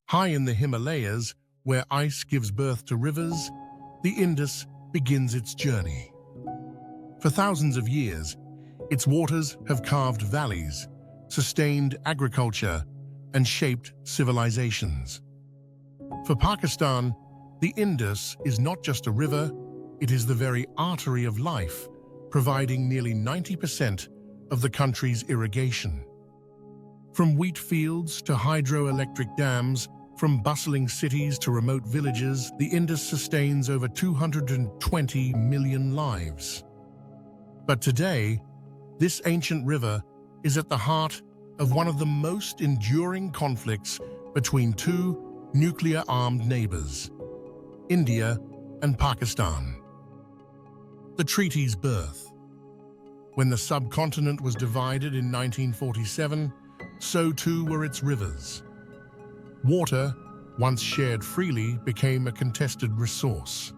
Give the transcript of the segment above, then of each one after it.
High in the Himalayas, where ice gives birth to rivers, the Indus begins its journey. For thousands of years, its waters have carved valleys, sustained agriculture, and shaped civilizations. For Pakistan, the Indus is not just a river, it is the very artery of life, providing nearly 90% of the country's irrigation. From wheat fields to hydroelectric dams, from bustling cities to remote villages, the Indus sustains over 220 million lives. But today, this ancient river is at the heart of one of the most enduring conflicts between two nuclear-armed neighbors, India and Pakistan. The treaty's birth. When the subcontinent was divided in 1947, so too were its rivers. Water, once shared freely, became a contested resource.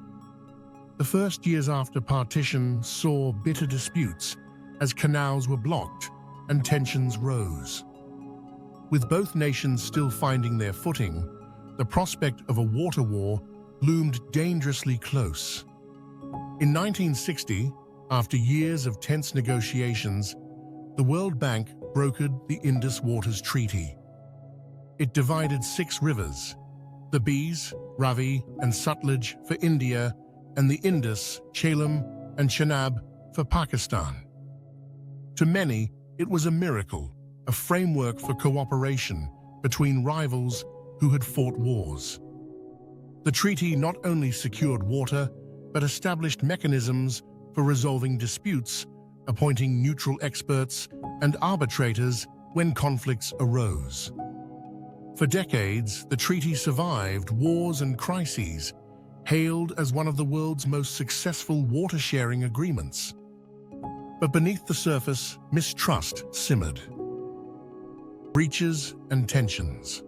The first years after partition saw bitter disputes as canals were blocked and tensions rose. With both nations still finding their footing, the prospect of a water war loomed dangerously close. In 1960, after years of tense negotiations, the World Bank brokered the Indus Waters Treaty. It divided 6 rivers, the Beas, Ravi, and Sutlej for India, and the Indus, Jhelum, and Chenab for Pakistan. To many, it was a miracle, a framework for cooperation between rivals who had fought wars. The treaty not only secured water, but established mechanisms for resolving disputes, appointing neutral experts and arbitrators when conflicts arose. For decades, the treaty survived wars and crises, hailed as one of the world's most successful water-sharing agreements. But beneath the surface, mistrust simmered. Breaches and tensions.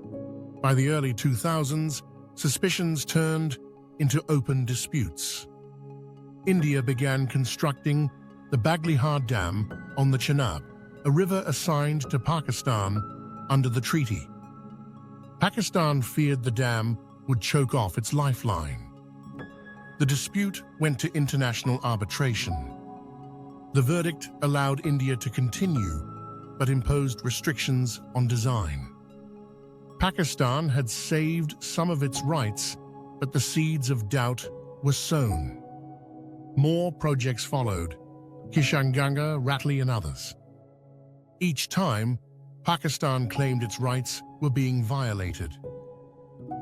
By the early 2000s, suspicions turned into open disputes. India began constructing the Baglihar Dam on the Chenab, a river assigned to Pakistan under the treaty. Pakistan feared the dam would choke off its lifeline. The dispute went to international arbitration. The verdict allowed India to continue, but imposed restrictions on design. Pakistan had saved some of its rights, but the seeds of doubt were sown. More projects followed, Kishanganga, Ratley, and others. Each time, Pakistan claimed its rights were being violated.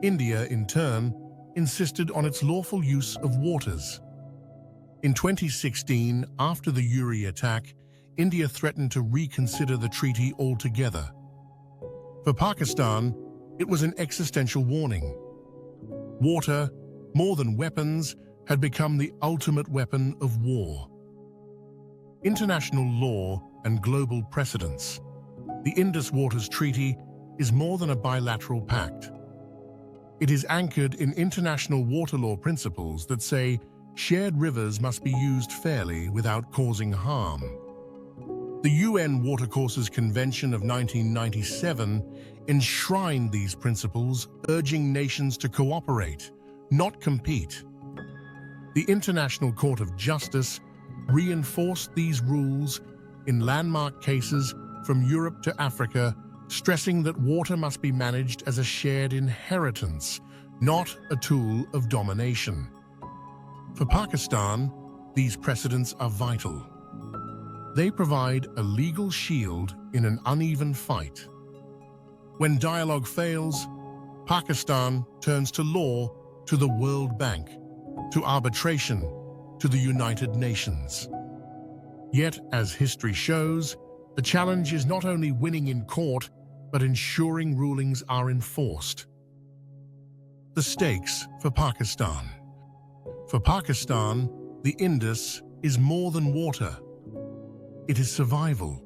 India, in turn, insisted on its lawful use of waters. In 2016, after the Uri attack, India threatened to reconsider the treaty altogether. For Pakistan, it was an existential warning. Water, more than weapons, had become the ultimate weapon of war. International law and global precedents. The Indus Waters Treaty is more than a bilateral pact. It is anchored in international water law principles that say shared rivers must be used fairly without causing harm. The UN Watercourses Convention of 1997 enshrined these principles, urging nations to cooperate, not compete. The International Court of Justice reinforced these rules in landmark cases from Europe to Africa, stressing that water must be managed as a shared inheritance, not a tool of domination. For Pakistan, these precedents are vital. They provide a legal shield in an uneven fight. When dialogue fails, Pakistan turns to law, to the World Bank, to arbitration, to the United Nations. Yet, as history shows, the challenge is not only winning in court, but ensuring rulings are enforced. The stakes for Pakistan. For Pakistan, the Indus is more than water. It is survival.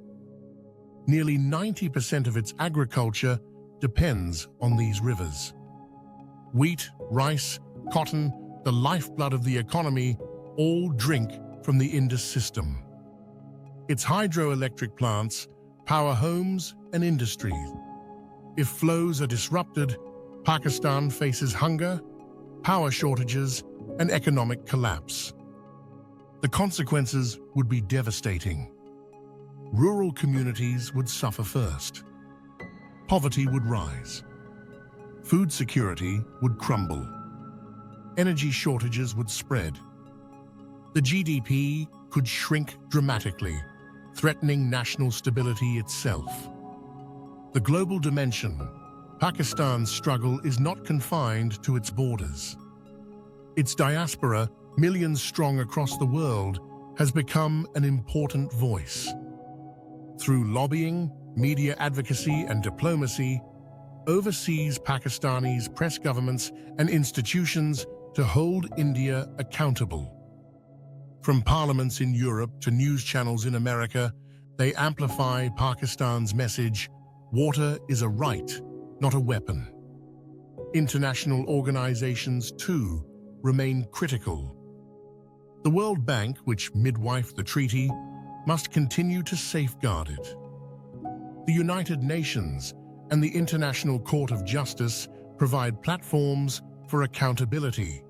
Nearly 90% of its agriculture depends on these rivers. Wheat, rice, cotton, the lifeblood of the economy, all drink from the Indus system. Its hydroelectric plants power homes and industries. If flows are disrupted, Pakistan faces hunger, power shortages, and economic collapse. The consequences would be devastating. Rural communities would suffer first. Poverty would rise. Food security would crumble. Energy shortages would spread. The GDP could shrink dramatically, threatening national stability itself. The global dimension, Pakistan's struggle is not confined to its borders. Its diaspora, millions strong across the world, has become an important voice. Through lobbying, media advocacy, and diplomacy, overseas Pakistanis press governments and institutions to hold India accountable. From parliaments in Europe to news channels in America, they amplify Pakistan's message: water is a right, not a weapon. International organizations, too, remain critical. The World Bank, which midwifed the treaty, must continue to safeguard it. The United Nations and the International Court of Justice provide platforms for accountability.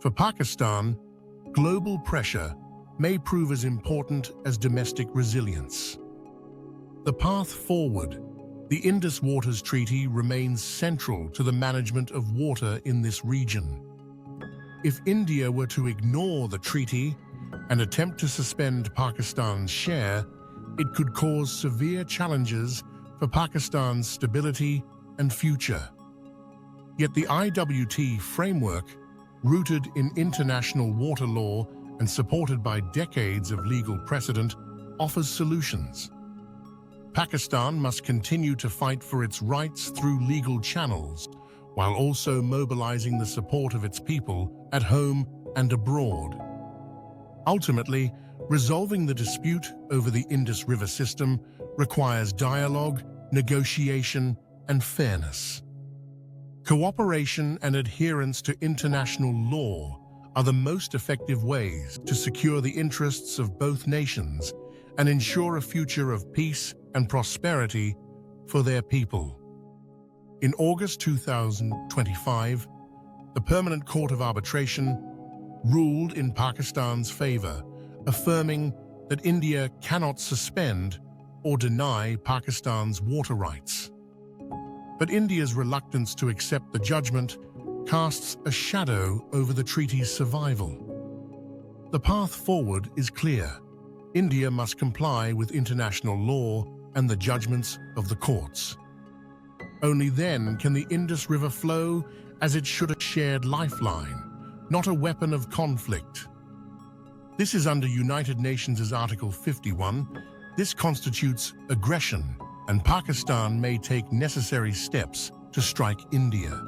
For Pakistan, global pressure may prove as important as domestic resilience. The path forward, the Indus Waters Treaty, remains central to the management of water in this region. If India were to ignore the treaty and attempt to suspend Pakistan's share, it could cause severe challenges for Pakistan's stability and future. Yet the IWT framework, rooted in international water law and supported by decades of legal precedent, offers solutions. Pakistan must continue to fight for its rights through legal channels, while also mobilizing the support of its people at home and abroad. Ultimately, resolving the dispute over the Indus River system requires dialogue, negotiation, and fairness. Cooperation and adherence to international law are the most effective ways to secure the interests of both nations and ensure a future of peace and prosperity for their people. In August 2025, the Permanent Court of Arbitration ruled in Pakistan's favor, affirming that India cannot suspend or deny Pakistan's water rights. But India's reluctance to accept the judgment casts a shadow over the treaty's survival. The path forward is clear. India must comply with international law and the judgments of the courts. Only then can the Indus River flow as it should, a shared lifeline, not a weapon of conflict. This is under United Nations' Article 51. This constitutes aggression, and Pakistan may take necessary steps to strike India.